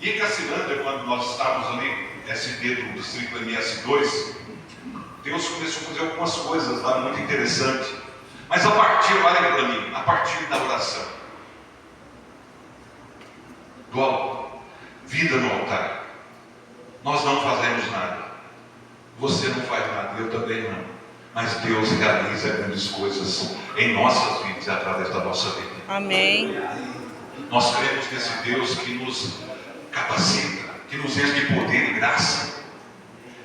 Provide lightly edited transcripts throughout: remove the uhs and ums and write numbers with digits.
E em Cacilândia, quando nós estávamos ali, SD do distrito MS2, Deus começou a fazer algumas coisas lá muito interessantes. Mas a partir, olha para mim, a partir da oração, do altar, vida no altar, nós não fazemos nada. Você não faz nada, eu também não. Mas Deus realiza grandes coisas em nossas vidas e através da nossa vida. Amém. Nós cremos nesse Deus que nos capacita, que nos enche de poder e graça.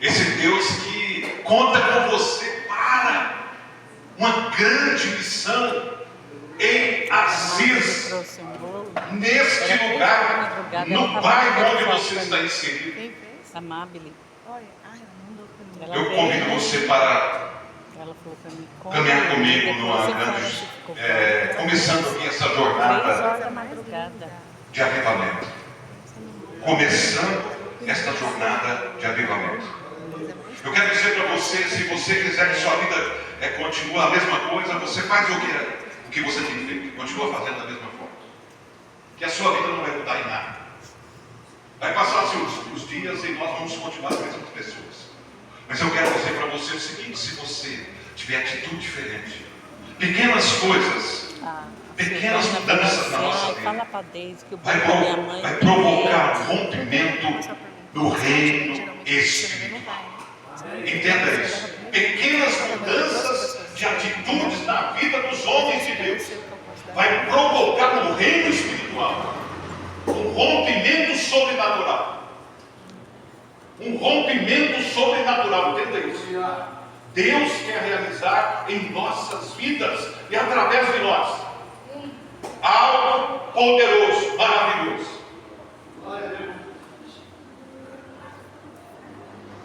Esse Deus que conta com você para uma grande missão em Assis, neste lugar, no bairro onde você está inserido. Amabile. Eu convido você para caminhar comigo numa grande, começando aqui essa jornada de avivamento. Começando esta jornada de avivamento. Eu quero dizer para você, se você quiser que sua vida continue a mesma coisa, você faz o que você tem feito. Continua fazendo da mesma forma. Que a sua vida não vai mudar em nada. Vai passar os dias e nós vamos continuar as mesmas pessoas. Mas eu quero dizer para você o seguinte: se você tiver atitude diferente, pequenas coisas, pequenas mudanças na nossa vida, vai provocar um rompimento no reino espiritual. Entenda isso. Pequenas mudanças de atitudes na vida dos homens de Deus vai provocar no reino espiritual um rompimento sobrenatural. Um rompimento sobrenatural. Entenda isso. Deus quer realizar em nossas vidas e através de nós algo poderoso, maravilhoso.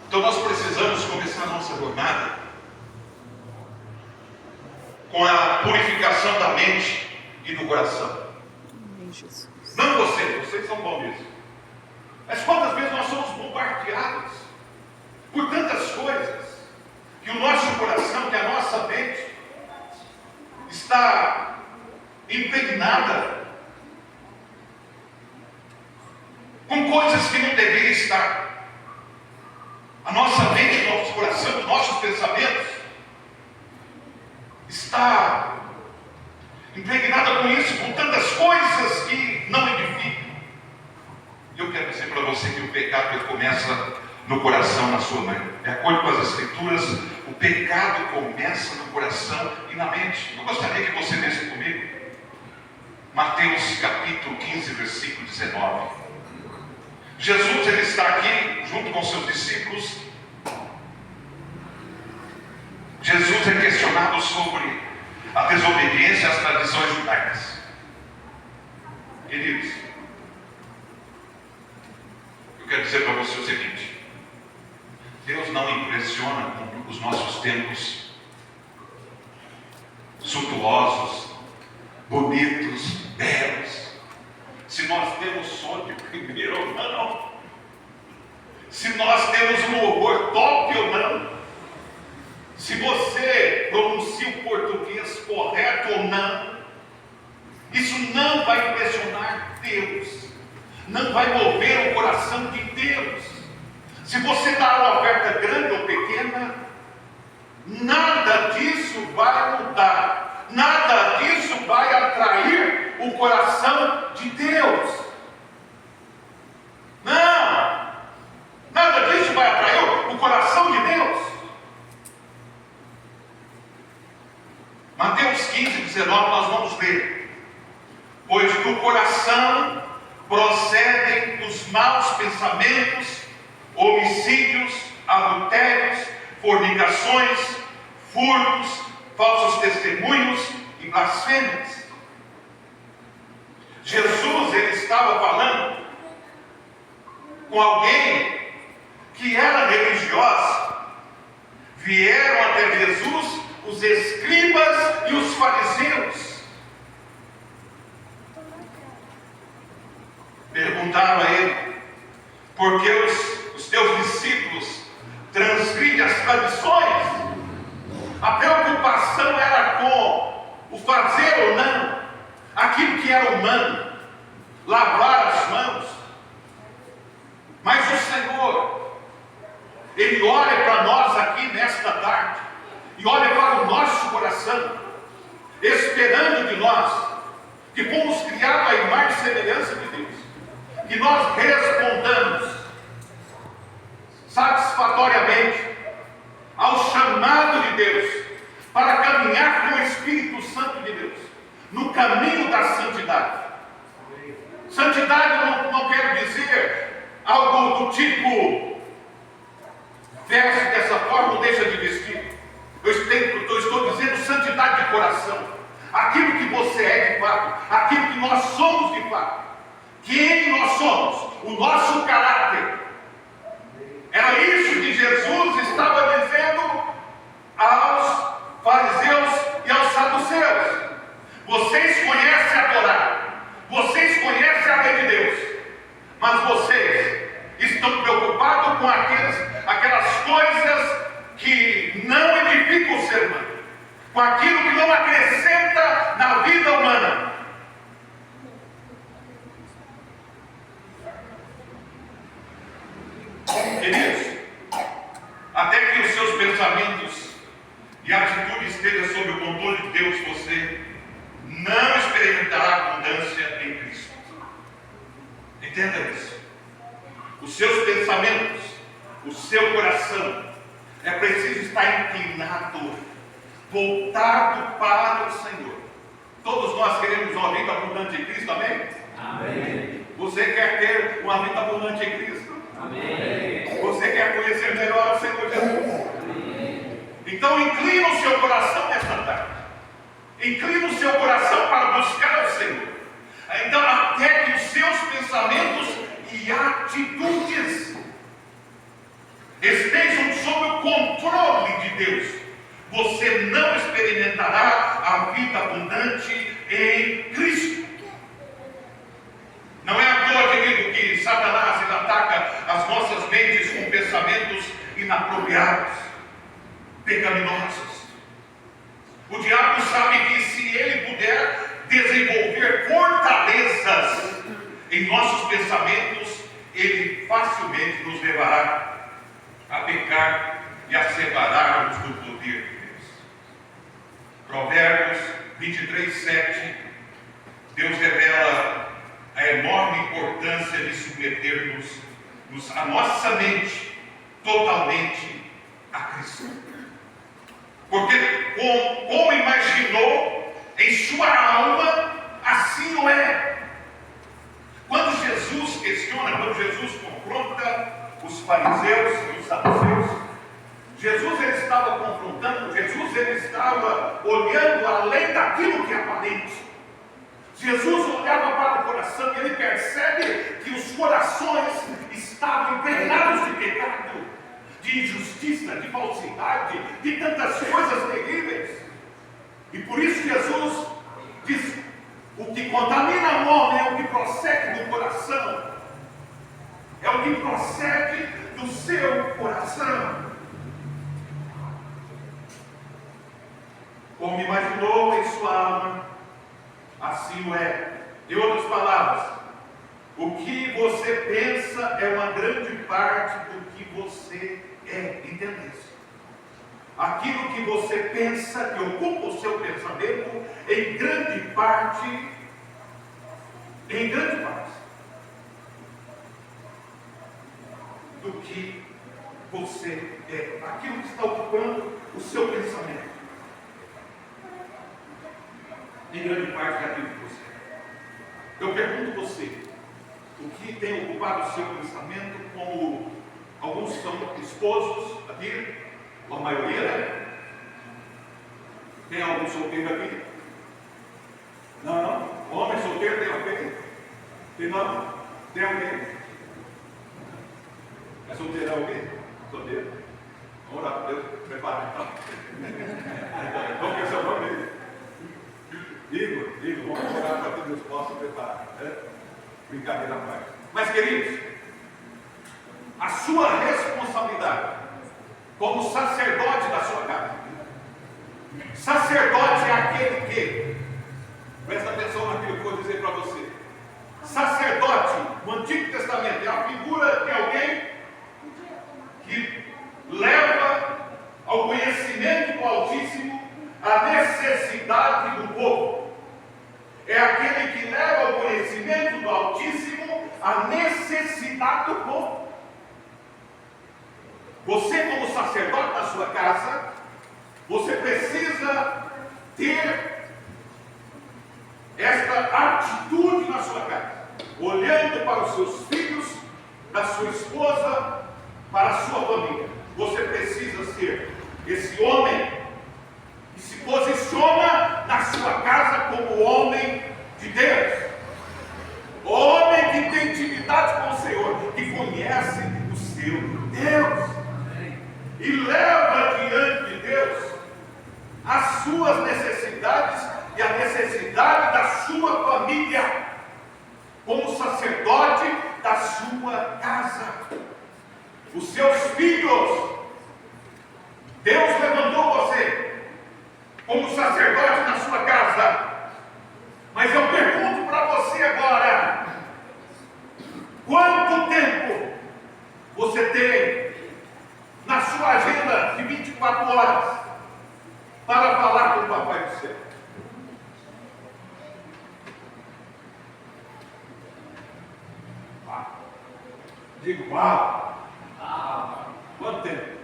Então nós precisamos começar a nossa jornada com a purificação da mente e do coração. Não vocês são bons nisso. Mas quantas vezes nós somos bombardeados por tantas coisas, que o nosso coração, que a nossa mente está impregnada com coisas que não deveriam estar. A nossa mente, o nosso coração, os nossos pensamentos está impregnada com isso, com tantas coisas que não edificam. Eu quero dizer para você que o pecado ele começa no coração, na sua mente. De acordo com as Escrituras, o pecado começa no coração e na mente. Eu gostaria que você lesse comigo Mateus capítulo 15, versículo 19. Jesus ele está aqui junto com seus discípulos. Jesus é questionado sobre a desobediência às tradições judaicas. Queridos, eu quero dizer para você o seguinte: Deus não impressiona com os nossos tempos suntuosos, bonitos, belos. Se nós temos som de primeiro ou não, se nós temos um horror top ou não, se você pronuncia o português correto ou não, isso não vai impressionar Deus, não vai mover o coração de Deus. Se você dá uma oferta grande ou pequena, nada disso vai mudar, nada disso vai atrair o coração de Deus. Não, nada disso vai atrair o coração de Deus. Mateus 15, 19 nós vamos ler: pois do coração procedem os maus pensamentos, homicídios, adultérios, fornicações, furtos, falsos testemunhos e blasfêmias. Jesus ele estava falando com alguém que era religiosa. Vieram até Jesus os escribas e os fariseus. Perguntaram a ele: por que os teus discípulos transgridem as tradições? A preocupação era com o fazer ou não, aquilo que era humano, lavar as mãos, Ele olha para nós aqui nesta tarde, e olha para o nosso coração, esperando de nós, que fomos criados à imagem e semelhança de Deus, que nós respondamos satisfatoriamente ao chamado de Deus, para caminhar com o Espírito Santo de Deus, no caminho da santidade. Santidade não quer dizer algo do tipo, veste dessa forma ou deixa de vestir. Eu estou dizendo santidade de coração, aquilo que você é de fato, aquilo que nós somos de fato, quem nós somos, o nosso caráter. Era isso que Jesus estava dizendo aos fariseus e aos saduceus. Vocês conhecem a Torá, vocês conhecem a lei de Deus, mas vocês estão preocupados com aquelas coisas que não edificam o ser humano, com aquilo que não acrescenta na vida humana. Queridos, até que os seus pensamentos e atitudes estejam sob o controle de Deus, você não experimentará abundância em Cristo. Entenda isso. Os seus pensamentos, o seu coração, é preciso estar inclinado, voltado para o Senhor. Todos nós queremos uma vida abundante em Cristo, amém? Amém. Você quer ter uma vida abundante em Cristo? Amém. Você quer conhecer melhor o Senhor Jesus? Amém. Então inclina o seu coração nesta tarde. Inclina o seu coração para buscar o Senhor. Então, até que os seus pensamentos e atitudes estejam sob o controle de Deus, você não experimentará a vida abundante em Cristo. Não é à toa, querido, que Satanás ele ataca as nossas mentes com pensamentos inapropriados, pecaminosos. O diabo sabe que se ele puder desenvolver fortalezas em nossos pensamentos, ele facilmente nos levará a pecar e a separar-nos do poder de Deus. Provérbios 23:7, Deus revela a enorme importância de submetermos a nossa mente totalmente a Cristo. Porque como imaginou em sua alma, assim o é. Quando Jesus questiona, quando Jesus confronta os fariseus e os saduceus, Jesus ele estava confrontando, Jesus ele estava olhando além daquilo que é aparente. Jesus olhava para o coração e ele percebe que os corações estavam impregnados de pecado, de injustiça, de falsidade, de tantas coisas terríveis. E por isso Jesus diz: o que contamina o homem é o que procede do coração, é o que procede do seu coração. Como imaginou em sua alma, assim o é. Em outras palavras, o que você pensa é uma grande parte do que você é. Entenda isso. Aquilo que você pensa, que ocupa o seu pensamento, em grande parte, do que você é. Aquilo que está ocupando o seu pensamento, em grande parte daquilo que você é. Eu pergunto a você, o que tem ocupado o seu pensamento, como alguns são esposos aqui, a maioria, né? Tem algum solteiro aqui? Não. Homem solteiro tem alguém? Tem não? Tem alguém? É solteiro alguém? Solteiro? Vamos orar para Deus, prepara então. Qual que é o seu nome dele? Igor, vamos orar para que Deus possa preparar. Né? Brincadeira à parte. Mas, queridos, a sua responsabilidade como sacerdote da sua casa. Sacerdote é aquele que, presta atenção naquilo que eu vou dizer para você. Sacerdote, no Antigo Testamento, é a figura de alguém que necessidade do povo. É aquele que leva ao conhecimento do Altíssimo a necessidade do povo. Você, como sacerdote da sua casa, você precisa ter esta atitude na sua casa, olhando para os seus filhos, da sua esposa, para a sua família. Você precisa ser esse homem que se posiciona na sua casa como homem de Deus, homem que tem intimidade com o Senhor, que conhece o seu Deus e leva diante de Deus as suas necessidades e a necessidade da sua família, como sacerdote da sua casa. Os seus filhos, Deus levantou você como sacerdote na sua casa. Mas eu pergunto para você agora: quanto tempo você tem na sua agenda de 24 horas para falar com o Papai do Céu? Digo, uau! Quanto tempo?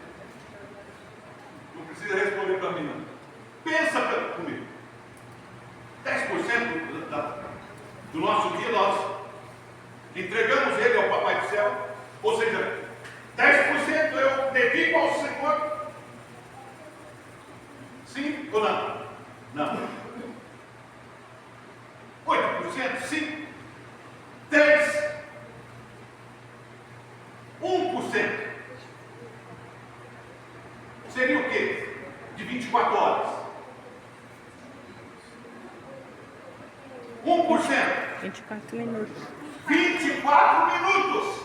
Não precisa responder para mim, não. Pensa comigo. 10% do nosso dia nós entregamos ele ao Papai do Céu. Ou seja, 10% eu dedico ao Senhor. Sim ou não? Não. 8%? Sim. 10%. 1%. Seria o quê? De 24 horas. 1%. 24 minutos. 24 minutos.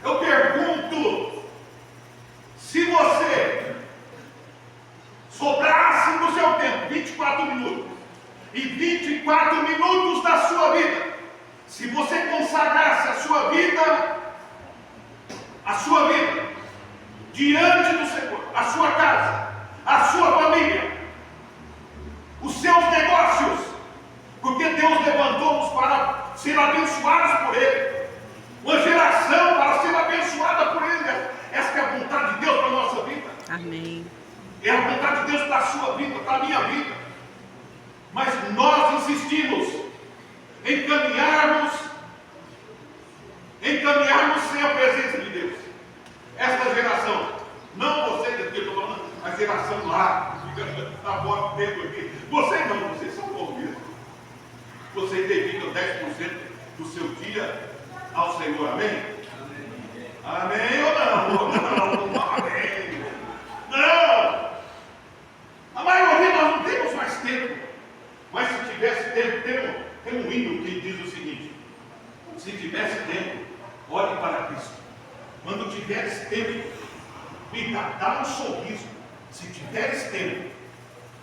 Eu pergunto, se você sobrasse no seu tempo 24 minutos e 24 minutos da sua vida, se você consagrasse a sua vida diante do Senhor, a sua casa, a sua família, os seus negócios, porque Deus levantou-nos para ser abençoados por Ele, uma geração para ser abençoada por Ele. Essa é a vontade de Deus para a nossa vida. Amém. É a vontade de Deus para a sua vida, para a minha vida. Mas nós insistimos em caminharmos sem a presença de Deus. Esta geração, não vocês aqui, eu estou falando, a geração lá, fica na porta dentro aqui. Vocês não, vocês são bons mesmo. Vocês dedicam 10% do seu dia ao Senhor, amém? Amém ou não? Não, amém. Não! A maioria nós não temos mais tempo. Mas se tivesse tempo, tem um hino que diz o seguinte: se tivesse tempo, olhe para Cristo. Quando tiveres tempo, dá um sorriso. Se tiveres tempo,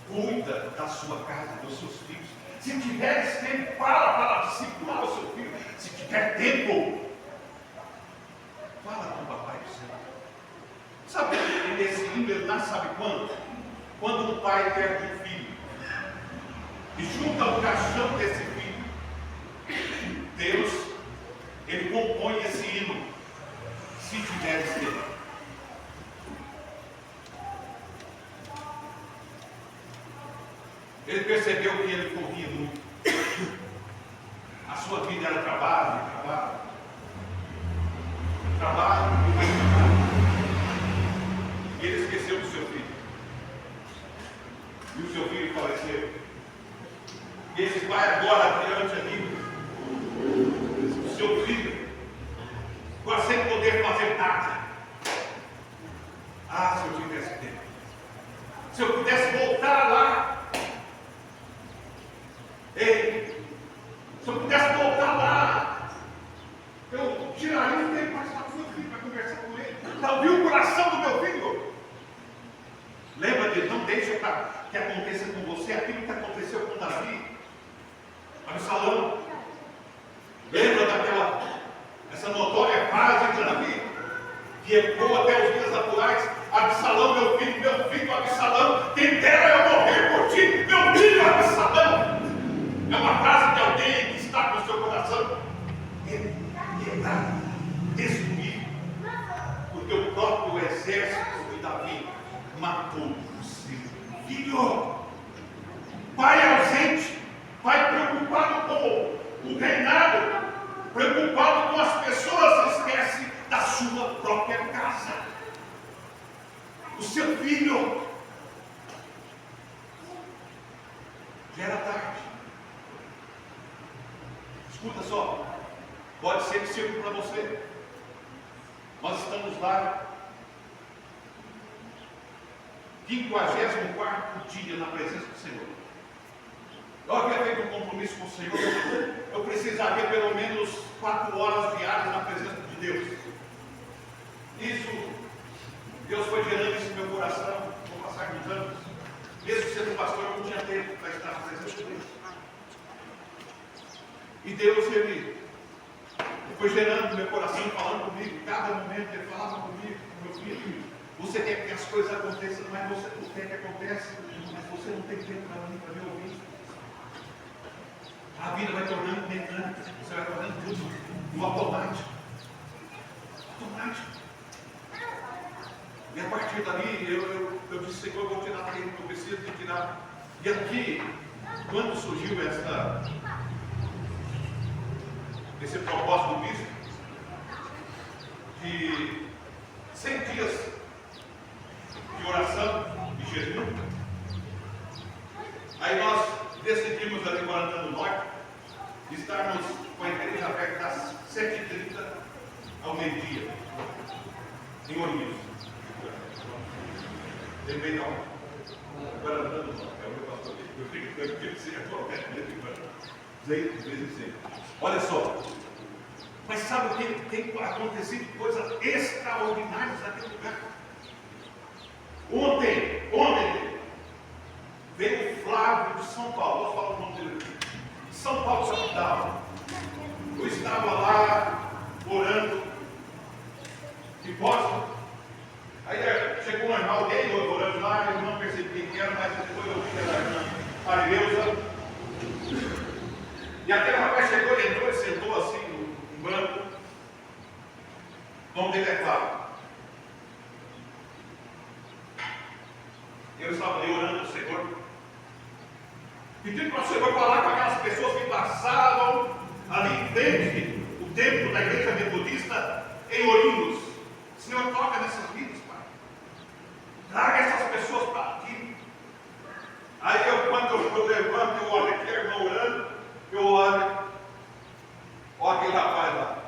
cuida da sua casa, dos seus filhos. Se tiveres tempo, para discipular o seu filho. Se tiver tempo, fala com o Papai do Céu. Sabe, esse hino ele nasce, sabe quando? Quando um pai perde um filho e junta o caixão desse filho, Deus, ele compõe esse hino. Se tiveres tempo. Ele percebeu que ele corria muito. A sua vida era trabalho. E ele esqueceu do seu filho. E o seu filho faleceu. E esse pai agora diante ali, o seu filho, quase sem poder fazer nada. Ah, se eu tivesse tempo. Se eu pudesse voltar lá. Ei, se eu pudesse voltar lá, eu tiraria um tempo mais para o meu filho, para conversar com ele, para ouvir o coração do meu filho. Lembra de não deixa que aconteça com você aquilo que aconteceu com Davi, Absalão. Lembra essa notória frase de Davi, que ecoou até os dias atuais: Absalão, meu filho, Absalão, quem dera eu morrer por ti. para destruir o teu próprio exército de Davi, matou o seu filho. Pai ausente, pai preocupado com o reinado, preocupado com as pessoas, esquece da sua própria casa. O seu filho. Já era tarde. Escuta só, pode ser que sirva para você. Nós estamos lá, 54º dia na presença do Senhor. Eu havia feito um compromisso com o Senhor, eu precisaria pelo menos 4 horas diárias na presença de Deus. Isso, Deus foi gerando isso no meu coração, no passar dos anos. Mesmo sendo pastor, eu não tinha tempo para estar na presença de Deus. E Deus, Ele foi gerando no meu coração, falando comigo, cada momento Ele falava comigo, meu filho, você quer que as coisas aconteçam, mas você não quer que aconteça, mas você não tem tempo para mim, para me ouvir. A vida vai tornando mecânica, você vai tornando tudo no automático. Automático. E a partir dali, eu disse, Senhor, eu vou tirar aquilo que eu preciso de tirar. E aqui, quando surgiu esse propósito do bispo, de 100 dias de oração e jejum, aí nós decidimos ali no Guarantã do Norte, estarmos com a igreja aberta das 7h30 ao meio-dia, em Ourinhos. Lembrei não, Guarantã do Norte, é o meu pastor, eu fico tranquilo, se atualmente, de vez em sempre. Olha só, mas sabe o que tem acontecido? Coisas extraordinárias naquele lugar. Ontem, veio o Flávio de São Paulo, vou falar o nome dele aqui, São Paulo capital. Eu estava lá orando, de Boston. Aí chegou um irmão, alguém orando lá, eu não percebi quem era, mas depois eu vi que era a irmã Marileusa. E aquele rapaz chegou, ele entrou e sentou assim no banco. O nome dele é Flávio. Eu estava ali orando ao Senhor, pedindo para o Senhor falar com aquelas pessoas que passavam ali em frente o templo da igreja metodista em Ourinhos. Senhor, toca nessas vidas, Pai. Traga essas pessoas para aqui. Aí quando eu levanto, eu olho aqui, a irmã orando, eu olho aquele rapaz lá.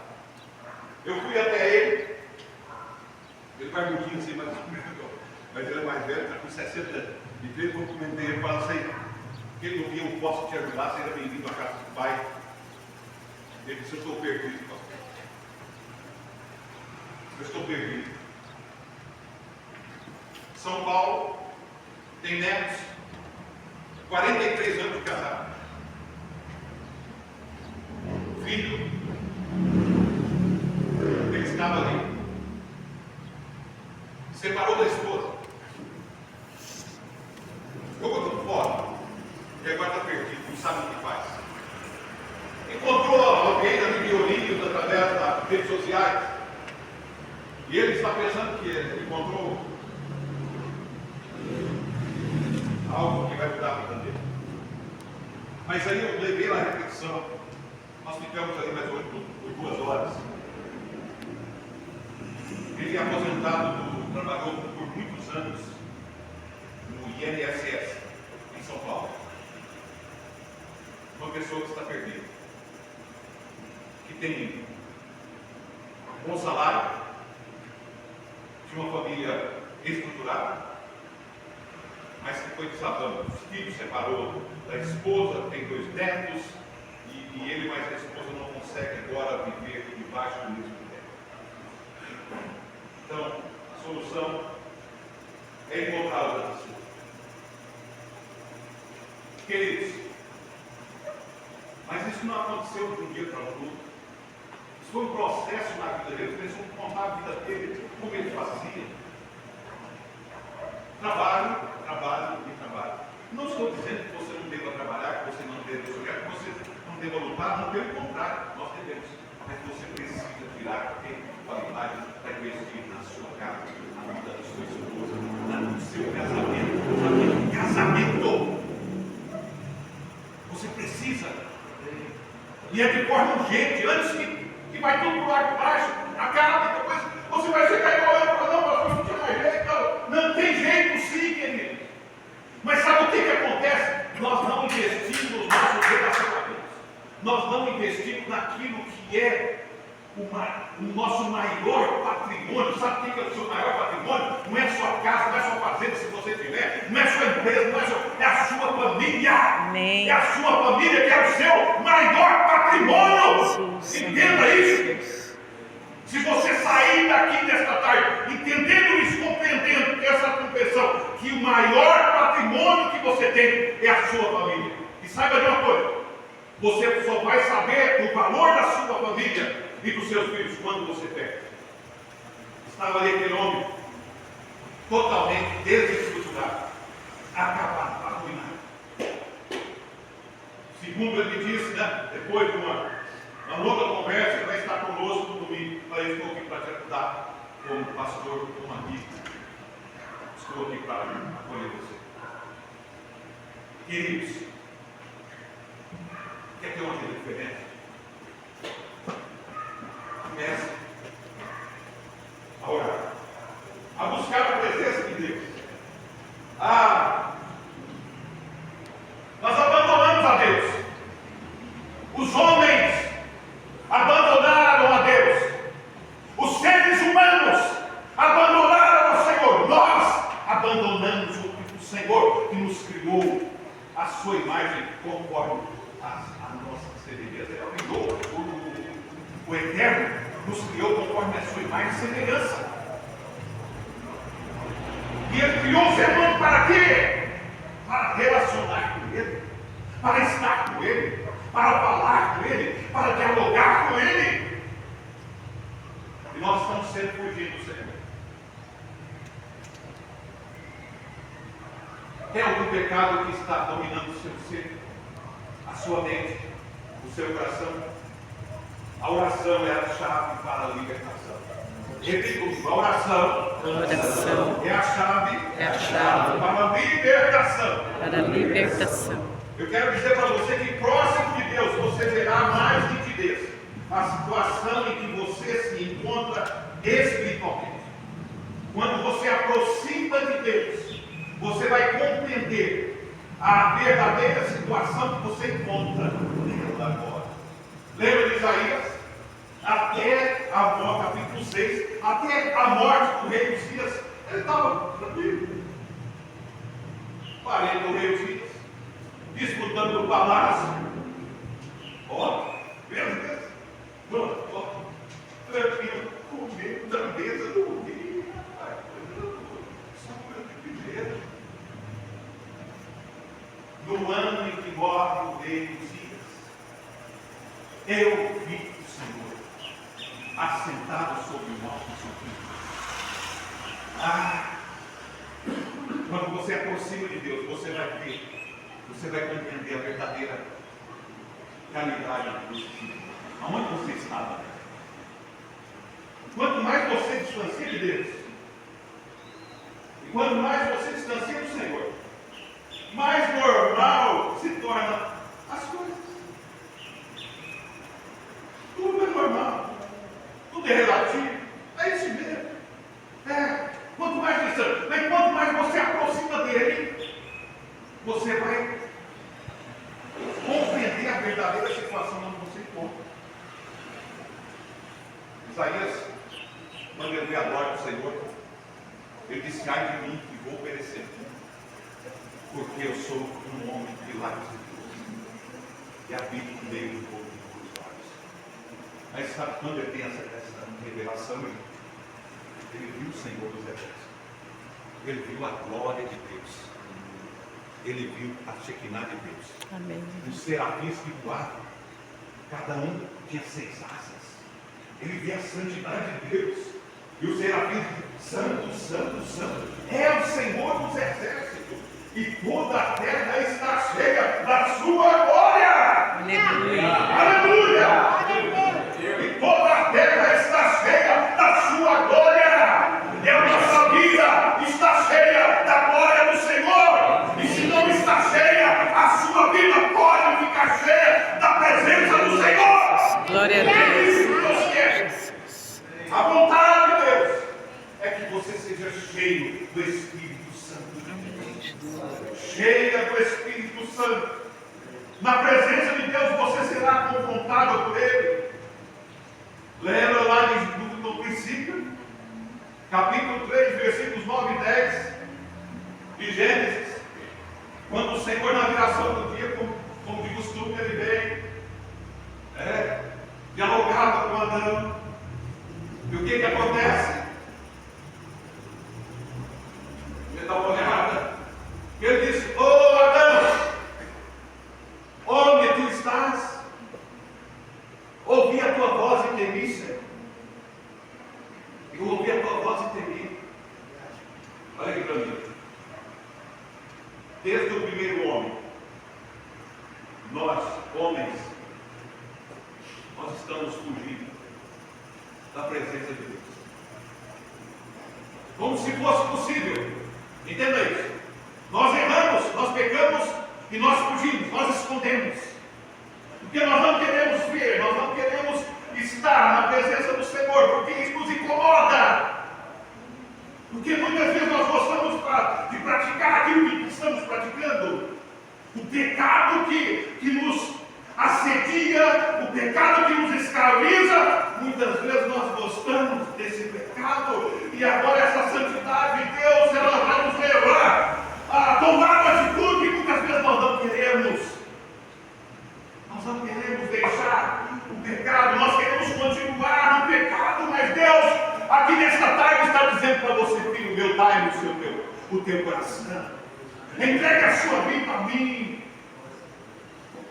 Eu fui até ele vai muito assim, mas ele é mais velho, está com 63, eu comentei, ele fala assim, que ele não via, eu posso te ajudar, seja bem-vindo à casa do Pai. Ele disse, eu estou perdido, pastor. Eu estou perdido. São Paulo tem netos, 43 anos de casado. Filho, ele estava ali. Separou da esposa. Ficou botando fora. E agora está perdido, não sabe o que faz. Encontrou alguém ali de Ourinhos através das redes sociais. E ele está pensando que ele encontrou algo que vai mudar a vida dele. Mas aí eu levei na reflexão. Nós ficamos ali mais ou menos por 2 horas. Ele é aposentado, trabalhou por muitos anos no INSS, em São Paulo. Uma pessoa que está perdida, que tem um bom salário, de uma família estruturada, mas que foi desabando. Os filhos separou da esposa, tem 2 netos, e ele mais a esposa não consegue agora viver debaixo do mesmo teto. Então, a solução é encontrar outra pessoa. Queridos, mas isso não aconteceu de um dia para o outro. Isso foi um processo na vida dele. Ele começou a contar a vida dele, como ele fazia. Trabalho e trabalho. Não estou dizendo que você não deva trabalhar, que você não deva sonhar, que você não deva lutar, não, pelo contrário, nós devemos. Mas tirar tempo de qualidade para investir na sua casa, na vida da sua esposa, no seu casamento. Casamento! Você precisa. E é de forma urgente, antes que vai tudo para lá de baixo, acaba, depois você vai chegar igual eu e falar, não, pastor, não tinha mais jeito, não tem jeito sim, querido. Mas sabe o que acontece? Nós não investimos nos nossos relacionamentos. Nós não investimos naquilo que é o nosso maior patrimônio. Sabe o que é o seu maior patrimônio? Não é a sua casa, não é a sua fazenda, se você tiver, não é a sua empresa, não é a sua família. Amém. É a sua família que é o seu maior patrimônio. Entenda isso. Se você sair daqui nesta tarde, entendendo isso, compreendendo essa compreensão, que o maior patrimônio que você tem é a sua família. E saiba de uma coisa, você só vai saber o valor da sua família e dos seus filhos quando você perde. Estava ali aquele homem, totalmente desestruturado, acabado, arruinado. Segundo ele disse, né, depois de uma longa conversa, ele vai estar conosco no domingo. Eu estou aqui para te ajudar, como pastor, como amigo. Estou aqui para acolher você. Queridos, quer ter uma vida diferente? Comece a orar, a buscar a presença de Deus. Nós abandonamos a Deus. Os homens abandonaram a Deus. Os seres humanos abandonaram o Senhor. Nós abandonamos o Senhor que nos criou a sua imagem conforme a nossa semelhança. O Eterno nos criou conforme a sua imagem e semelhança. E Ele criou o ser humano para quê? Para relacionar com Ele, para estar com Ele, para falar com Ele, para dialogar com Ele. E nós estamos sempre fugindo do Senhor. Tem algum pecado que está dominando o seu ser, a sua mente, o seu coração? A oração é a chave para a libertação. Repita comigo, a oração é a chave para a libertação. Para a libertação. Eu quero dizer para você que próximo de Deus você verá mais nitidez a situação em que você se encontra espiritualmente. Quando você aproxima de Deus, você vai compreender a verdadeira situação que você encontra nela agora. Lembra de Isaías? Até a morte, capítulo 6, até a morte do rei Uzias, ele estava tranquilo. Parente do rei Uzias, disputando o palácio. Beleza, tranquilo, comendo da mesa do rei. No ano em que morre o rei Uzias, eu vi o Senhor assentado sobre o alto sublime. Quando você aproxima de Deus, você vai ver, você vai compreender a verdadeira realidade do Espírito. Aonde você estava? Quanto mais você distancia de Deus, e quanto mais você distancia do Senhor, mais normal se torna as coisas. Tudo é normal, tudo é relativo, é isso mesmo. Quanto mais distante, mas quanto mais você aproxima dele, você vai compreender a verdadeira situação onde você encontra. Isaías, quando ele vê a glória do Senhor, ele diz: ai de mim que vou perecer, porque eu sou um homem de lábios de Deus, e habito no meio do povo de puros lábios. Mas sabe quando ele tem essa revelação? Ele viu o Senhor dos Exércitos, ele viu a glória de Deus, ele viu a Shekinah de Deus. Amém. Os serafins que voavam, cada um tinha 6 asas. Ele via a santidade de Deus, e os serafins, santo, santo, santo, é o Senhor dos Exércitos, e toda a terra está cheia da sua glória. Aleluia. Aleluia! E toda a terra está cheio do Espírito Santo de Deus. Cheia do Espírito Santo. Na presença de Deus você será confrontado por Ele. Lembra lá no princípio, capítulo 3, versículos 9 e 10 de Gênesis, quando o Senhor, na viração do dia, como de costume, Ele vem, dialogava com Adão. E o que acontece? Ele dá uma olhada. Ele diz: ô Adão, onde tu estás? Ouvi a tua voz e temi, Senhor. Eu ouvi a tua voz e temi. Olha aqui para mim. Desde o primeiro homem, nós, homens, nós estamos fugindo da presença de Deus. Como se fosse possível. Entenda isso. Nós erramos, nós pecamos e nós fugimos, nós escondemos. Porque nós não queremos ver, nós não queremos estar na presença do Senhor, porque isso nos incomoda. Porque muitas vezes nós gostamos de praticar aquilo que estamos praticando. O pecado que nos assedia, o pecado que nos escraviza. Muitas vezes nós gostamos desse pecado. E agora essa santidade de Deus, ela vai nos levar a tomar uma atitude que muitas vezes nós não queremos. Nós não queremos deixar o pecado, nós queremos continuar no pecado, mas Deus, aqui nesta tarde, está dizendo para você: filho meu, dai-me o teu coração, entregue a sua vida a mim.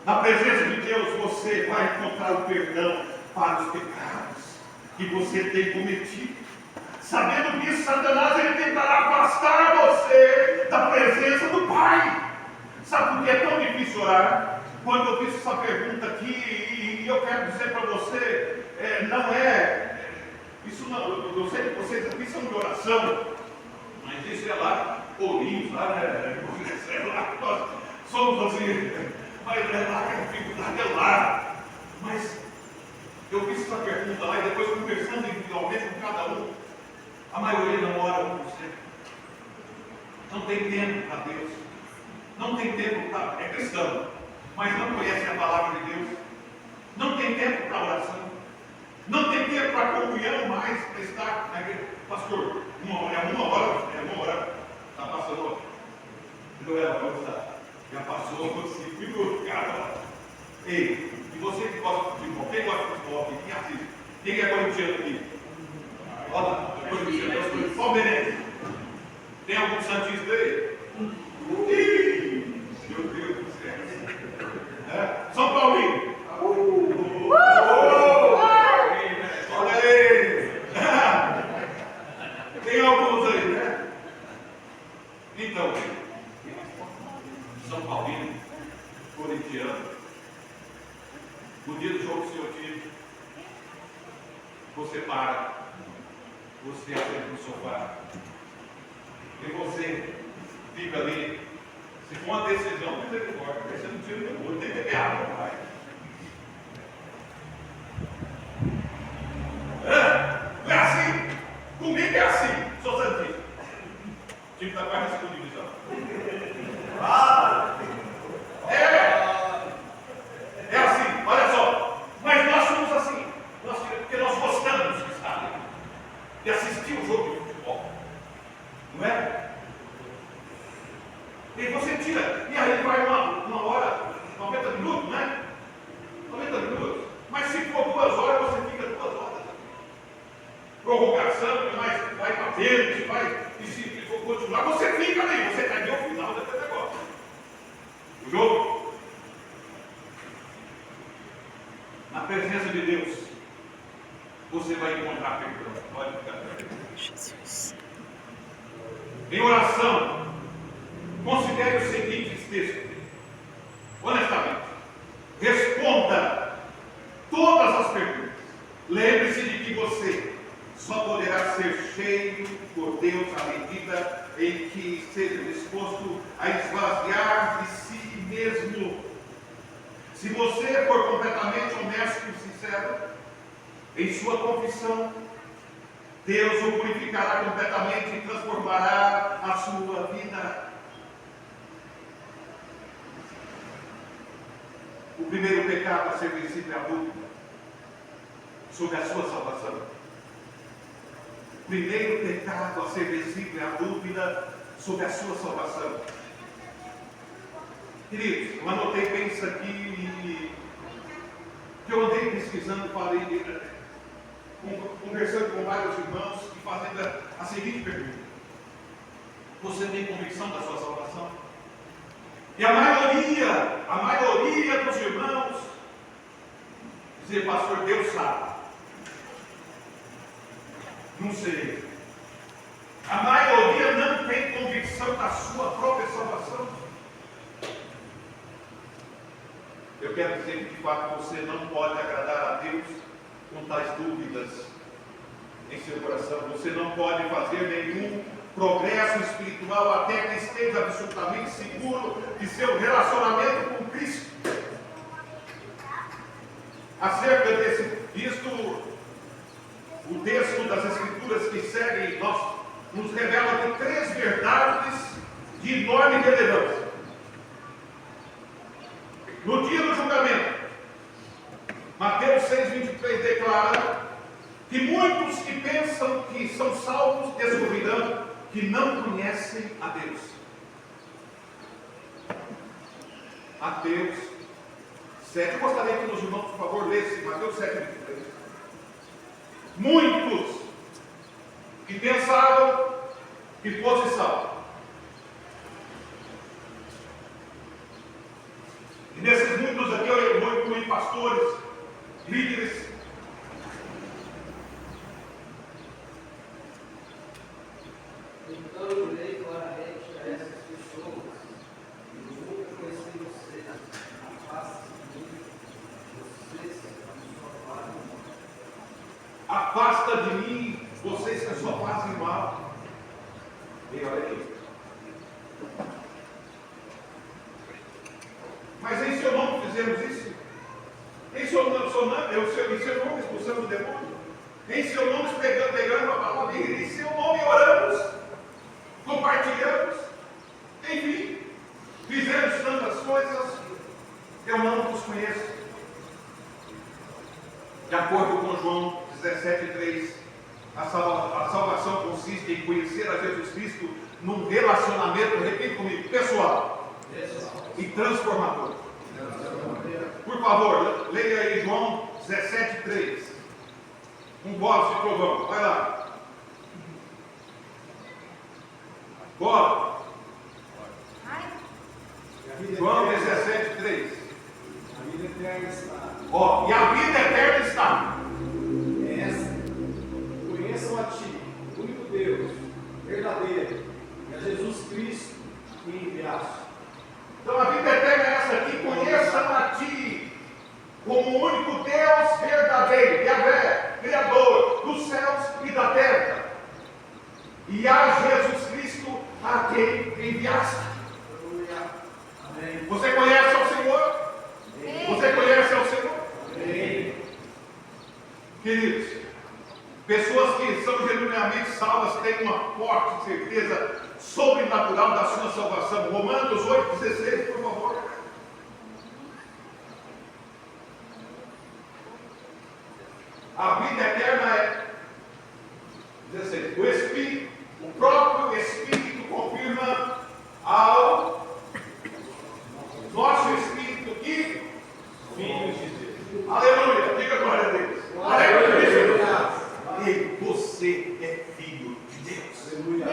Na presença de Deus, você vai encontrar o perdão para os pecados que você tem cometido. Sabendo disso, Satanás ele tentará afastar você da presença do Pai. Sabe por que é tão difícil orar? Quando eu fiz essa pergunta aqui, e eu quero dizer para você, isso não, eu sei que vocês aqui são de oração, mas isso é lá, Ourinhos, lá, nós somos assim, mas é lá que a dificuldade é lá. Mas eu fiz essa pergunta lá e depois conversando individualmente com cada um, a maioria não ora com você. Não tem tempo para Deus. Não tem tempo para... É cristão, mas não conhece a palavra de Deus. Não tem tempo para oração. Não tem tempo para comunhão mais, para estar na igreja. Pastor, uma hora. Está passando. Vamos estar. Já passou 5 minutos, cara. Ei, e você que gosta de futebol? Quem gosta de futebol aqui? Quem assiste? Quem é corintiano aqui? Olha lá, corintiano. Palmeirense. Tem algum santista aí? Meu Deus do céu. São Paulino. Olha aí. Tem alguns aí, né? Então, São Paulino, corintiano, no dia do jogo do seu time, você para, você assenta no sofá, e você fica ali. Se for uma decisão, não tem importa, você não tira o olho, tem que beber água, vai. Não é assim? Comigo é assim, sou santista. O time da quarta e segunda divisão. É assim, olha só. Mas nós somos assim, porque nós gostamos de estar ali, de assistir o jogo de futebol. Não é? E você tira, e aí vai uma hora, 90 minutos, né? 90 minutos. Mas se for 2 horas, você fica 2 horas. Prorrogação, vai para frente, e se for continuar, você fica ali, você está até o final daquele negócio. O jogo. Na presença de Deus, você vai encontrar perdão. Pode ficar tranquilo. Jesus. Em oração, considere os seguintes textos. Honestamente, responda todas as perguntas. Lembre-se de que você só poderá ser cheio por Deus à medida em que esteja disposto a esvaziar de si mesmo. Se você for completamente honesto e sincero em sua confissão, Deus o purificará completamente e transformará a sua vida. O primeiro pecado a ser vencido é a dúvida sobre a sua salvação. O primeiro pecado a ser vencido é a dúvida sobre a sua salvação. Queridos, eu anotei bem isso aqui e eu andei pesquisando, conversando com vários irmãos e fazendo a seguinte pergunta: você tem convicção da sua salvação? E a maioria dos irmãos dizia: pastor, Deus sabe. Não sei. A maioria não tem convicção da sua própria salvação. Eu quero dizer que de fato você não pode agradar a Deus com tais dúvidas em seu coração. Você não pode fazer nenhum progresso espiritual até que esteja absolutamente seguro de seu relacionamento com Cristo. Acerca desse, visto o texto das Escrituras que seguem, nos revela aqui 3 verdades de enorme relevância. No dia do julgamento, Mateus 6,23 declara que muitos que pensam que são salvos descobrirão que não conhecem a Deus. Mateus 7, eu gostaria que os irmãos, por favor, lessem Mateus 7,23. Muitos que pensavam que fosse salvo. E nesses muitos aqui eu vou incluir pastores, líderes. Então eu olhei claramente a essas pessoas e nunca conheci você. Afaste-se de mim, vocês que só fazem mal. Afasta de mim, vocês que só fazem mal. E olha aí. Mas em seu nome fizemos isso? Em seu nome expulsamos o demônio? Em seu nome pregamos a palavra? Em seu nome oramos? Compartilhamos? Enfim, fizemos tantas coisas. Eu não vos conheço. De acordo com João 17,3, a salvação consiste em conhecer a Jesus Cristo num relacionamento, repita comigo, pessoal e transformador. Por favor, leia aí João 17,3. Um voz de trovão, vai lá. Bora. João 17,3. A vida eterna está. E a vida eterna está. É essa. Conheçam a Ti, o único Deus, verdadeiro, e a Jesus Cristo que enviaste. Então a vida eterna é essa aqui: conheçam a Ti como o único Deus verdadeiro, Yahvé, Criador dos céus e da terra, e a Jesus Cristo a quem enviaste. Amém. Você conhece ao Senhor? Amém. Você conhece ao Senhor? Amém. Queridos, pessoas que são genuinamente salvas têm uma forte certeza sobrenatural da sua salvação. Romanos 8,16, por favor. A vida eterna é 16. O Espírito, o próprio Espírito confirma ao nosso Espírito que filhos de Deus. Aleluia, diga glória a Deus. Aleluia. E você é filho de Deus. Aleluia.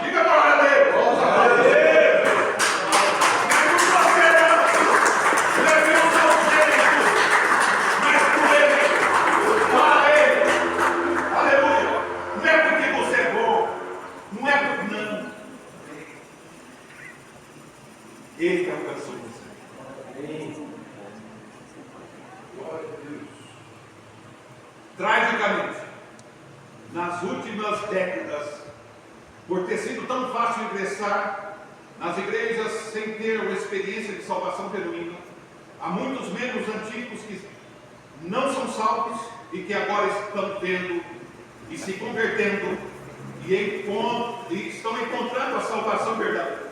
Diga glória a Deus. Glória a Deus. Ele alcançou você. Amém. Glória a Deus. Tragicamente, nas últimas décadas, por ter sido tão fácil ingressar nas igrejas sem ter uma experiência de salvação genuína, há muitos membros antigos que não são salvos e que agora estão tendo e se convertendo e estão encontrando a salvação verdadeira.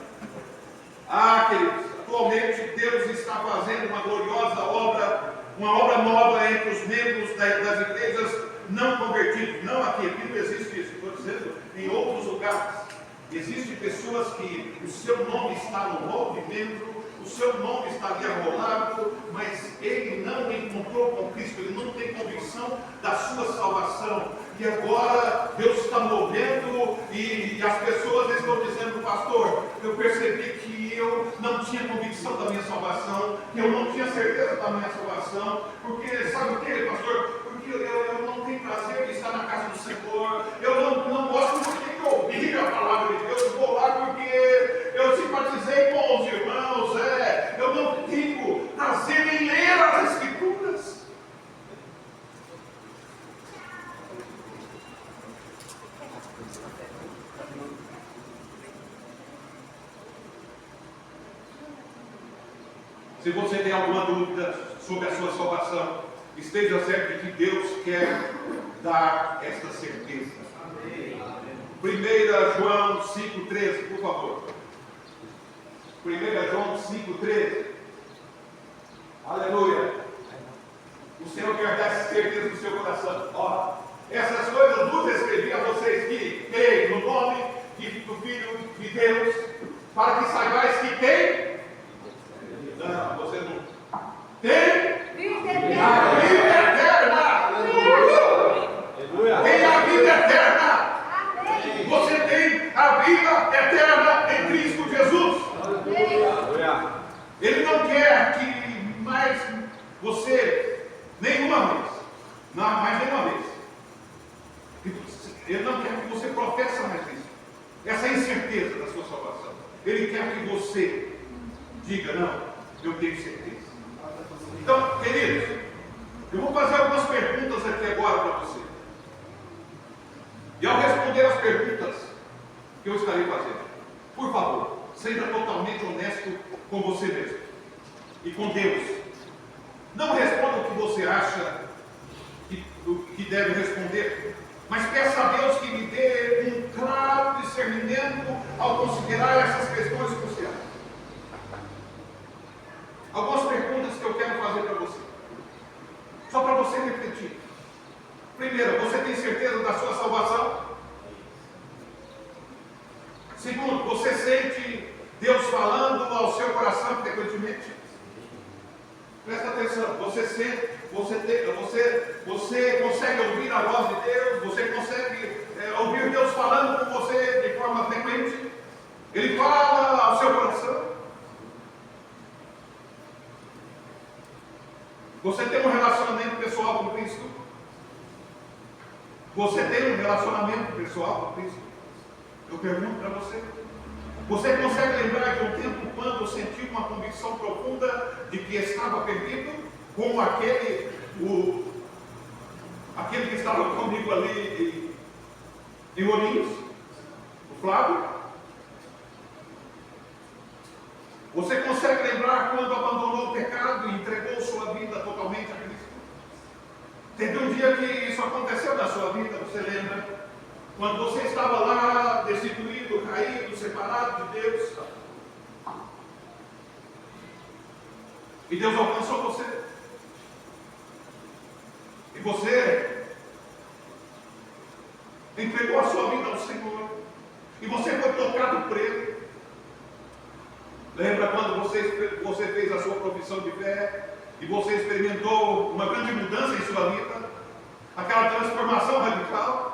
Ah, queridos, atualmente Deus está fazendo uma gloriosa obra, uma obra nova entre os membros das igrejas não convertidos. Não aqui não existe isso, estou dizendo em outros lugares. Existem pessoas que o seu nome está no rol de membro, o seu nome está ali arrolado, mas ele não encontrou com Cristo, ele não tem convicção da sua salvação. E agora Deus está movendo e as pessoas estão dizendo: pastor, eu percebi que eu não tinha convicção da minha salvação, que eu não tinha certeza da minha salvação, porque sabe o que, pastor? Porque eu não tenho prazer de estar na casa do Senhor, eu não gosto de ouvir a palavra de Deus, eu vou lá porque eu simpatizei com os irmãos, eu não tenho prazer em ler as Escrituras. Se você tem alguma dúvida sobre a sua salvação, esteja certo de que Deus quer dar esta certeza. 1 João 5,13, por favor. 1 João 5,13. Aleluia. O Senhor quer dar essa certeza no seu coração. Ó, essas coisas vos escrevi a vocês que creem no nome do Filho de Deus, para que saibais que tem. Não, você não. Tem vida eterna. Tem a vida eterna. Você tem a vida eterna em Cristo Jesus. Ele não quer que mais você, nenhuma vez, não, mais nenhuma vez. Ele não quer que você professe mais isso, essa incerteza da sua salvação. Ele quer que você diga: não, eu tenho certeza. Então, queridos, eu vou fazer algumas perguntas aqui agora para você. E ao responder as perguntas que eu estarei fazendo, por favor, seja totalmente honesto com você mesmo e com Deus. Não responda o que você acha que deve responder, mas peça a Deus que lhe dê um claro discernimento ao considerar essas questões cruciais. Algumas perguntas que eu quero fazer para você, só para você refletir. Primeiro, você tem certeza da sua salvação? Segundo, você sente Deus falando ao seu coração frequentemente? Presta atenção, você consegue ouvir a voz de Deus? Você consegue ouvir Deus falando com você de forma frequente? Ele fala ao seu coração? Você tem um relacionamento pessoal com Cristo? Você tem um relacionamento pessoal com Cristo? Eu pergunto para você. Você consegue lembrar de um tempo quando sentiu uma convicção profunda de que estava perdido, como aquele que estava comigo ali em Ourinhos, o Flávio? Você consegue lembrar quando abandonou o pecado e entregou sua vida totalmente a Cristo? Teve um dia que isso aconteceu na sua vida, você lembra? Quando você estava lá, destituído, caído, separado de Deus. E Deus alcançou você. E você entregou a sua vida ao Senhor. E você foi tocado por Ele. Lembra quando você fez a sua profissão de fé e você experimentou uma grande mudança em sua vida? Aquela transformação radical?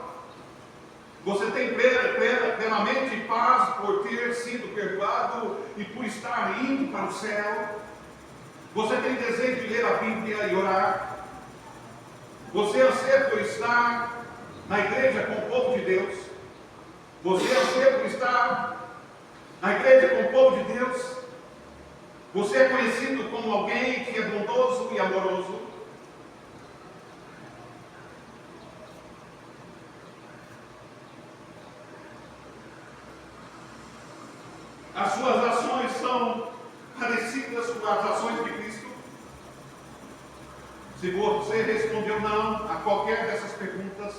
Você tem plenamente paz por ter sido perdoado e por estar indo para o céu? Você tem desejo de ler a Bíblia e orar? Você anseia por estar na igreja com o povo de Deus? Você anseia por estar na igreja com o povo de Deus? Você é conhecido como alguém que é bondoso e amoroso? As suas ações são parecidas com as ações de Cristo? Se você respondeu não a qualquer dessas perguntas,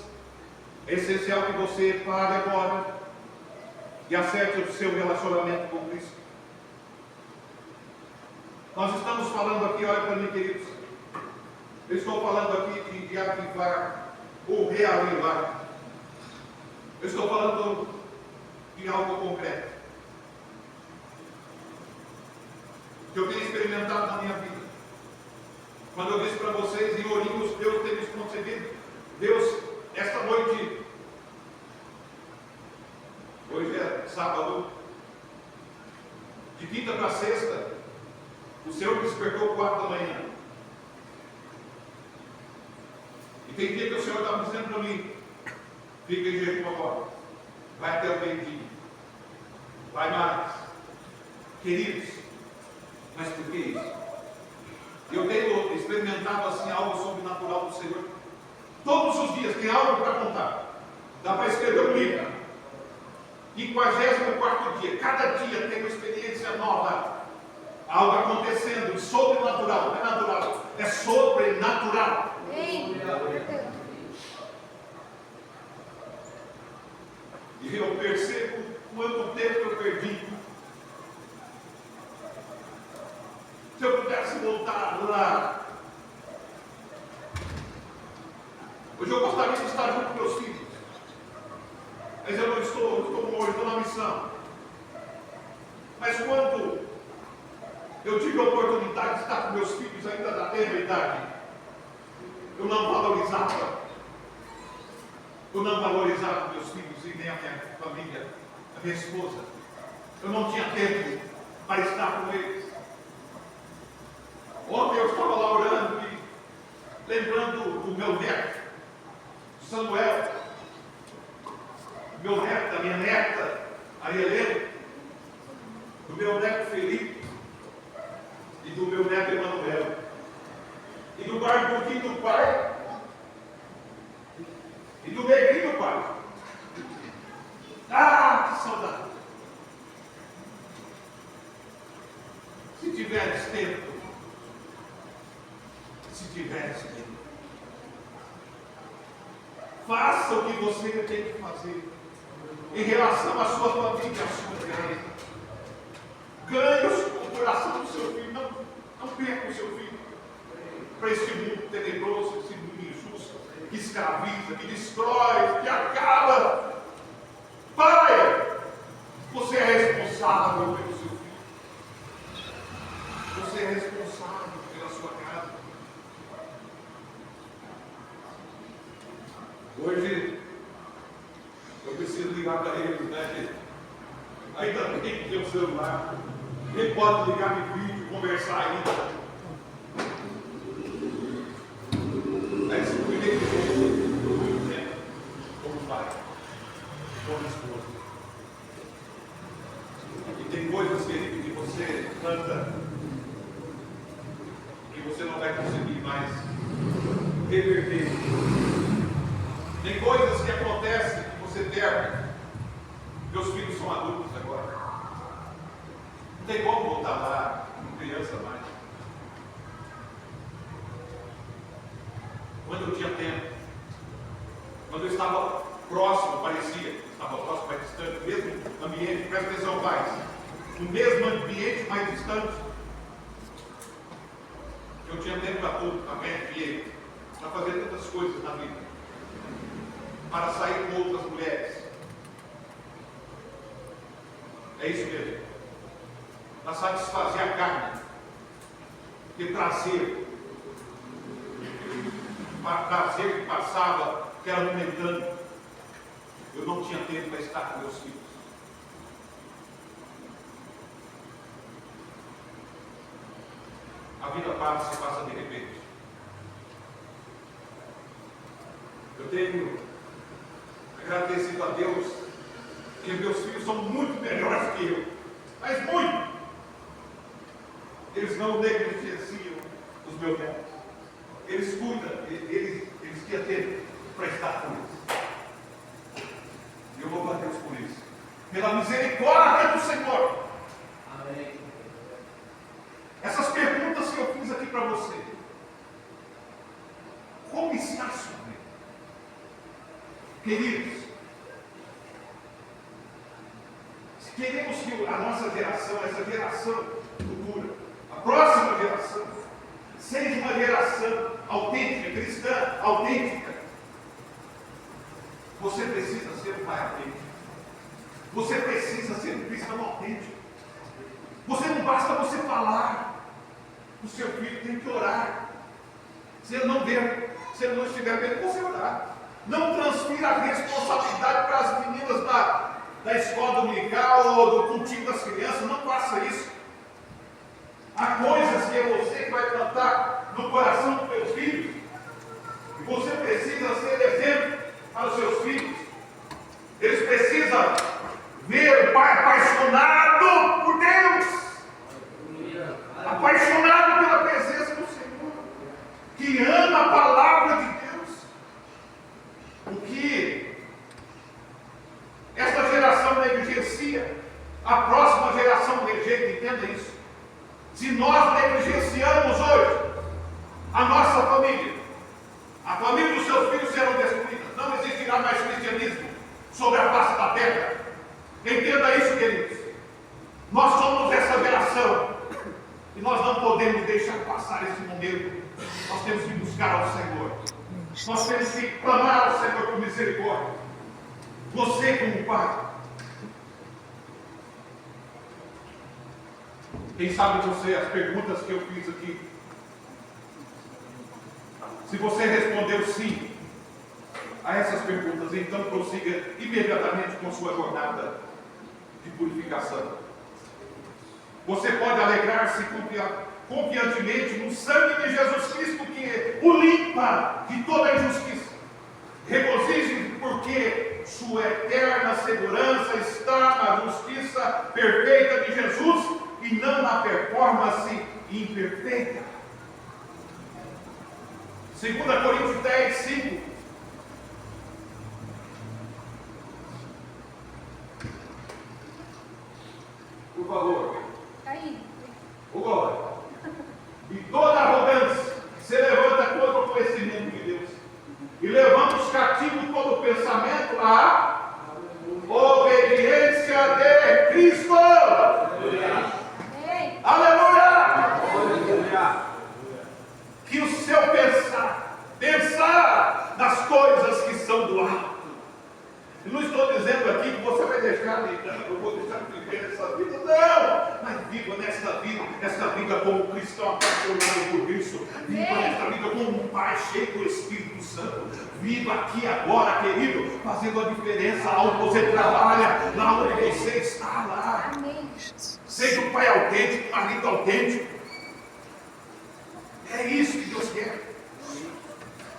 É essencial que você pare agora e acerte o seu relacionamento com Cristo. Nós estamos falando aqui, olha para mim, queridos. Eu estou falando aqui de avivar ou reavivar. Eu estou falando de algo concreto, que eu tenho experimentado na minha vida. Quando eu disse para vocês, em Ourinhos, Deus tem nos concedido, Deus, esta noite, hoje é sábado, de quinta para sexta, o Senhor me despertou 4 da manhã. E tem dia que o Senhor está me dizendo para mim, fica em jejum agora, vai até o meio-dia, vai mais. Queridos, mas por que isso? Eu tenho experimentado assim algo sobrenatural do Senhor. Todos os dias tem algo para contar. Dá para escrever um livro. 54º dia. Cada dia tem uma experiência nova. Algo acontecendo, sobrenatural. Não é natural, é sobrenatural. E eu percebo quanto tempo eu perdi. Se eu pudesse voltar lá, hoje eu gostaria de estar junto com meus filhos, mas eu não estou longe, estou na missão. Mas quando eu tive a oportunidade de estar com meus filhos ainda da tenra idade, eu não valorizava meus filhos e nem a minha família, a minha esposa. Eu não tinha tempo para estar com eles. Ontem eu estava lá orando e lembrando do meu neto, Samuel, meu neto, da minha neta, a Helena, do meu neto Felipe e do meu neto Emanuel, e do barbudinho do pai, e do negrinho do pai. Ah, que saudade! Se tiveres tempo, faça o que você tem que fazer em relação à sua família, à sua igreja. Ganhe o coração do seu filho. Não perca o seu filho para esse mundo tenebroso, esse mundo injusto, que escraviza, que destrói, que acaba. Pai, você é responsável pelo seu filho. Você é responsável pela sua casa. Hoje, eu preciso ligar para ele, né? Ainda bem que tem um celular. Ele pode ligar no vídeo, conversar ainda. Mas eu cuidei de você por muito tempo, como pai, como esposa. E tem coisas, querido, que você planta, que você não vai conseguir mais reverter. Tem coisas que acontecem que você perde. Meus filhos são adultos agora. Não tem como voltar lá, como criança mais. Quando eu tinha tempo, quando eu estava próximo, estava próximo, mais distante, no mesmo ambiente, presta atenção, pais, no mesmo ambiente, mais distante, eu tinha tempo para tudo, para ganhar dinheiro, para fazer tantas coisas na vida, para sair com outras mulheres. É isso mesmo. Para satisfazer a carne. Ter prazer. Prazer que passava, que era momentâneo. Eu não tinha tempo para estar com meus filhos. A vida passa e passa de repente. Eu tenho agradecido a Deus que meus filhos são muito melhores que eu, mas muito. Eles não negligenciam os meus netos. Eles cuidam, eles têm tempo para estar com eles. E eu louvo a Deus por isso. Pela misericórdia do Senhor. Amém. Essas perguntas que eu fiz aqui para você. Como está a sua vida? Queridos, se queremos que a nossa geração, essa geração futura, a próxima geração, seja uma geração autêntica, cristã, autêntica, você precisa ser um pai autêntico. Você precisa ser um cristão autêntico. Você não basta você falar. O seu filho tem que orar. Se ele não ver, se ele não estiver vendo, você orar. Não transfira a responsabilidade para as meninas da escola dominical ou do cultivo das crianças. Não faça isso. Há coisas que é você que vai plantar no coração dos seus filhos. E você precisa ser exemplo para os seus filhos. Eles precisam ver o pai apaixonado por Deus. Apaixonado pela presença do Senhor. Que ama a palavra de Deus. O que esta geração negligencia, a próxima geração rejeita, entenda isso. Se nós negligenciamos hoje a nossa família, a família dos seus filhos serão destruídas. Não existirá mais cristianismo sobre a face da terra. Entenda isso, queridos. Nós somos essa geração e nós não podemos deixar passar esse momento. Nós temos que buscar ao Senhor. Nós temos que clamar ao Senhor por misericórdia. Você como pai, quem sabe você, as perguntas que eu fiz aqui, se você respondeu sim a essas perguntas, então prossiga imediatamente com sua jornada de purificação. Você pode alegrar-se confiantemente no sangue de Jesus Cristo, que o limpa de toda injustiça. Regozije porque sua eterna segurança está na justiça perfeita de Jesus e não na performance imperfeita. 2 Coríntios 10, 5. Por favor. O glória. E toda arrogância se levanta contra o conhecimento de Deus. E levamos cativo todo pensamento à obediência de Cristo. Aleluia. Aleluia. Que o seu pensar nas coisas que são do alto. Eu não estou dizendo aqui que você vai deixar de eu vou deixar de viver essa vida. Não! Mas viva nesta vida, essa vida como cristão apaixonado por Cristo. Viva nesta vida como um pai cheio do Espírito Santo. Viva aqui agora, querido, fazendo a diferença onde você trabalha, lá onde você está lá. Seja um pai autêntico, um marido autêntico. É isso que Deus quer.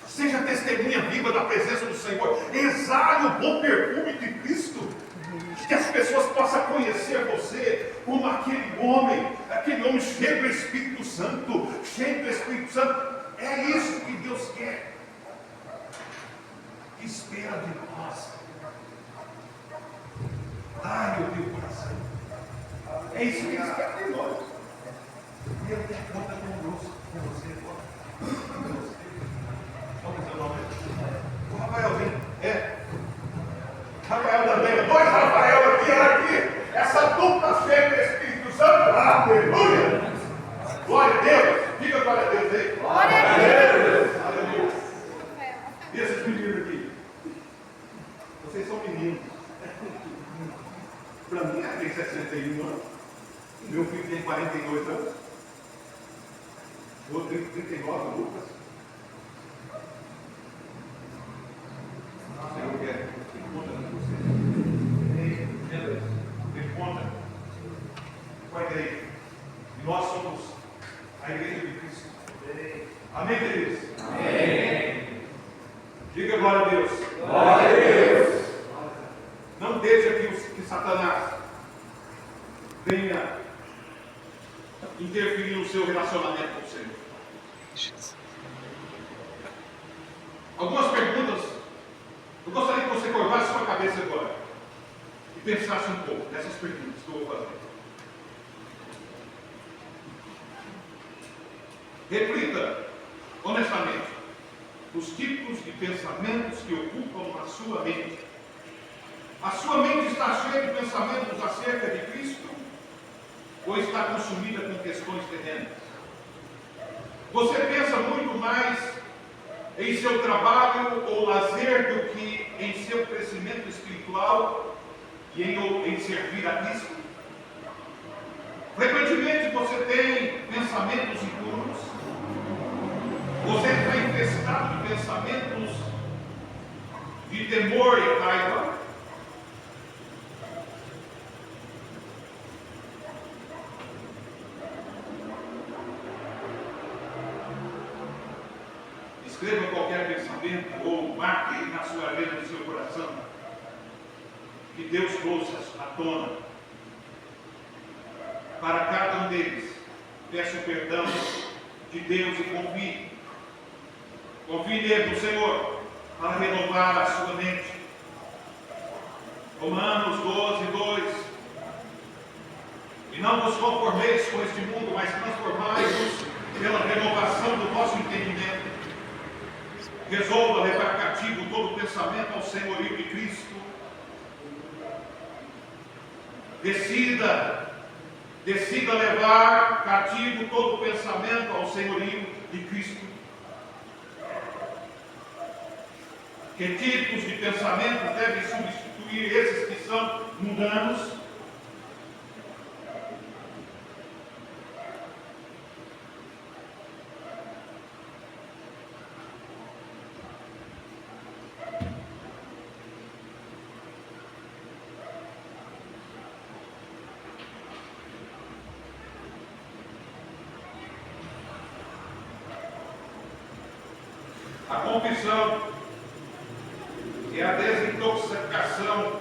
Seja testemunha viva da presença do Senhor. Exale o bom perfume de Cristo. Que as pessoas possam conhecer você como aquele homem cheio do Espírito Santo. Cheio do Espírito Santo. É isso que Deus quer. Que espera de nós. Ai, meu Deus, coração. É isso que Deus quer de nós. Ele tem conta conosco, com você agora. Qual é o seu nome? O Rafaelzinho. Rafael também. Dois Rafael aqui. Essa dupla cheia do Espírito Santo. Aleluia. Glória a Deus. Diga glória a Deus aí. Glória a Deus. Aleluia. E esses meninos aqui? Vocês são meninos. Para mim, tem 61 anos. Meu filho tem 42 anos. O outro tem 39, Lucas. O Senhor quer que conta com você. Ele conta com a igreja. E nós somos a igreja de Cristo. Amém, queridos? Amém. Diga glória a Deus. Glória a Deus. Não deixe que Satanás venha interferir no seu relacionamento com o Senhor. Algumas perguntas. Eu gostaria que você curvasse sua cabeça agora e pensasse um pouco nessas perguntas que eu vou fazer. Reflita honestamente os tipos tipos de pensamentos que ocupam a sua mente. A sua mente está cheia de pensamentos acerca de Cristo ou está consumida com questões terrenas? Você pensa muito mais em seu trabalho ou lazer do que em seu crescimento espiritual e em servir a Cristo? Frequentemente você tem pensamentos impuros, você está infestado de pensamentos de temor e raiva. Escreva qualquer pensamento ou marque na sua agenda do seu coração que Deus trouxe à tona. Para cada um deles, peço perdão de Deus e confie. Confie nele, no Senhor, para renovar a sua mente. Romanos 12, 2. E não vos conformeis com este mundo, mas transformai-vos pela renovação do vosso entendimento. Resolva levar cativo todo pensamento ao senhorio de Cristo. Decida levar cativo todo pensamento ao senhorio de Cristo. Que tipos de pensamentos devem substituir esses que são mundanos? A confissão é a desintoxicação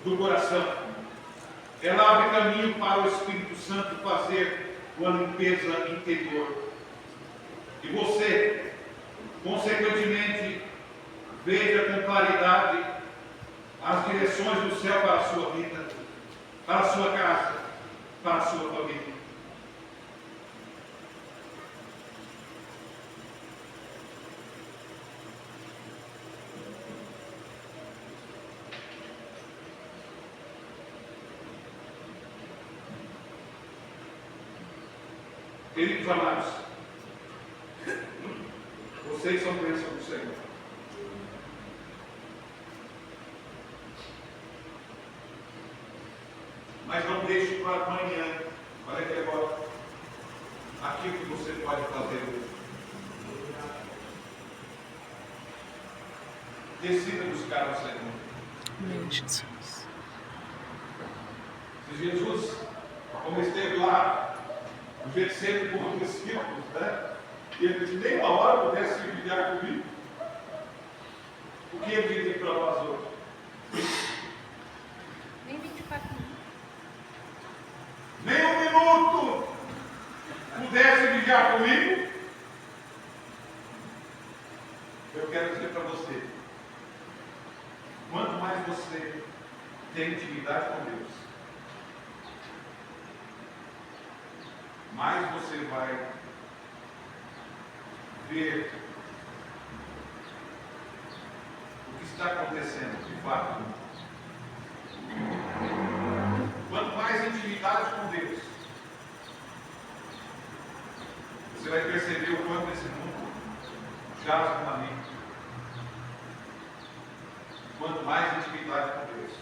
do coração. Ela abre caminho para o Espírito Santo fazer uma limpeza interior. E você, consequentemente, veja com claridade as direções do céu para a sua vida, para a sua casa, para a sua família. Queridos amados, vocês são bênção do Senhor. Mas não deixe para amanhã, olha aqui agora, aquilo que você pode fazer hoje. Decida buscar o Senhor. Amém, Jesus. Se Jesus, como esteve lá, o Getsemane com os discípulos, né? E ele disse, nem uma hora pudesse se enviar comigo. O que ele diz para nós hoje? Nem 24 minutos. Nem um minuto pudesse vigiar comigo. Eu quero dizer para você, quanto mais você tem intimidade com Deus, mais você vai ver o que está acontecendo de fato. Quanto mais intimidade com Deus, você vai perceber o quanto esse mundo jaz no maligno. Quanto mais intimidade com Deus,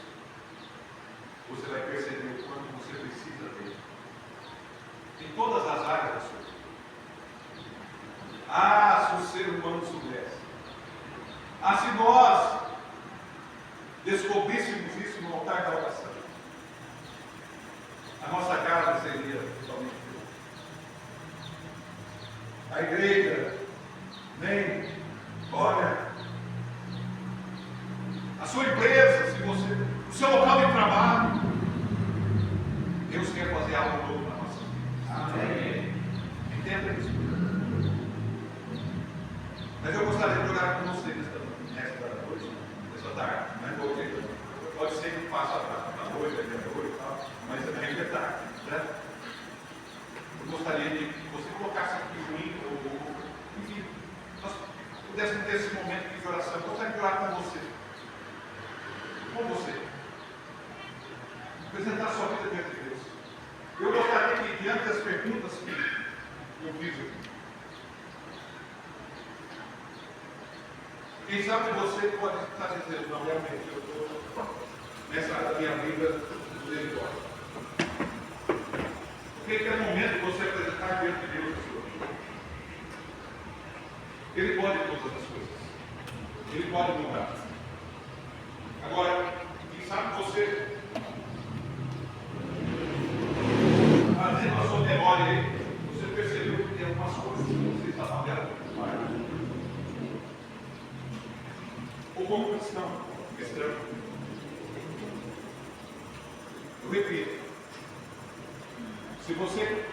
você vai perceber o quanto você precisa dele. Em todas as áreas da sua vida. Ah, se o ser humano soubesse. Ah, se nós descobríssemos isso no altar da oração, a nossa casa seria totalmente diferente. A igreja, nem, olha, a sua empresa, se você, o seu local de trabalho, Deus quer fazer algo novo na nossa vida. Amém. Entenda isso. Mas eu gostaria de orar com vocês nesta noite, nessa tarde. Pode ser que faça a noite, e tal, mas ainda é tarde. Né? Eu gostaria de que você colocasse aqui o hino, enfim, nós pudéssemos ter esse momento de oração. Eu gostaria de orar com você. Com você. Apresentar a sua vida diante de Deus. Eu gostaria que, diante das perguntas que eu fiz aqui, quem sabe você pode estar dizendo, não, realmente, eu estou nessa área da minha vida do misericórdia. Porque é momento você apresentar diante de Deus a sua vida. Ele pode todas as coisas. Ele pode mudar. Agora, quem sabe você, fazendo a sua memória aí, você percebeu que tem algumas coisas que você está fazendo. Ou como cristão. Eu repito, se você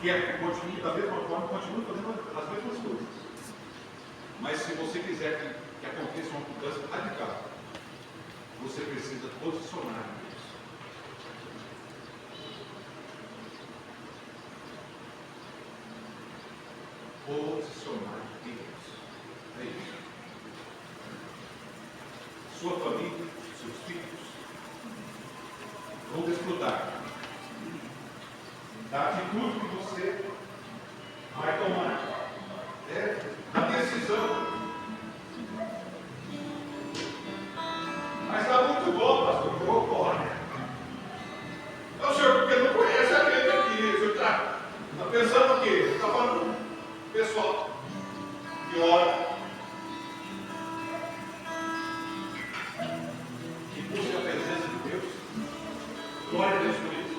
quer que continue da mesma forma, continue fazendo as mesmas coisas. Mas se você quiser que aconteça uma mudança radical, você precisa posicionar em Deus. Posicionar em Deus. É isso. Sua família, seus filhos vão desfrutar da atitude que você vai tomar, da decisão. Mas está muito bom, pastor, eu vou embora. Não, senhor, porque não conhece a gente aqui. O senhor está pensando o quê? Está falando com o pessoal que ora, que busca a presença de Deus. Glória a Deus por isso.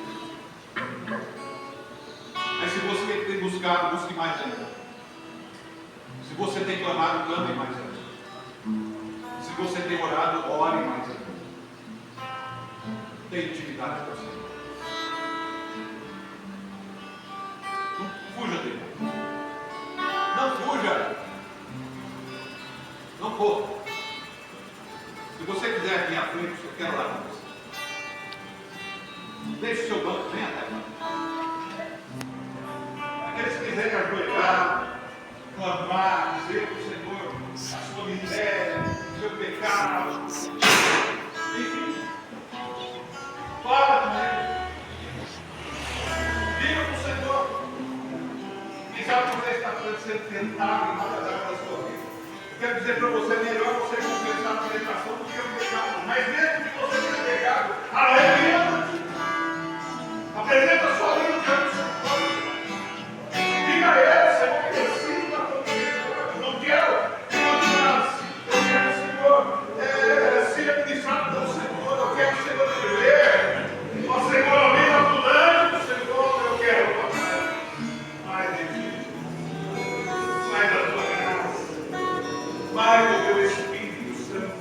Mas se você tem buscado, busque mais ainda. Se você tem clamado, clame mais ainda. Se você tem orado, ore mais ainda. Tenha intimidade com o Senhor. Não fuja dele. Não fuja. Não corra. Se você quiser vir à frente, eu quero orar com você. Deixe o seu banco, vem até lá. Aqueles que quiserem ajoelhar, clamar, dizer para o Senhor a sua miséria, o seu pecado, enfim, fala com Ele, diga para o Senhor. Quem sabe você está sendo tentado em várias áreas da sua vida. Eu quero dizer para você, melhor você confessar a tentação do que o pecado, mas mesmo que você tenha pecado, arrependa-te, apresenta a sua vida diante do Senhor. Diga a Ele, Senhor, que eu sinto a tua misericórdia. Eu não quero continuar assim. Eu quero, Senhor, ser administrado pelo Senhor. Eu quero, Senhor, viver. Ó Senhor, a vida ambulante do Senhor. Eu quero, papai. Mais de ti. Mais da tua graça. Mais do teu Espírito Santo.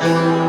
Thank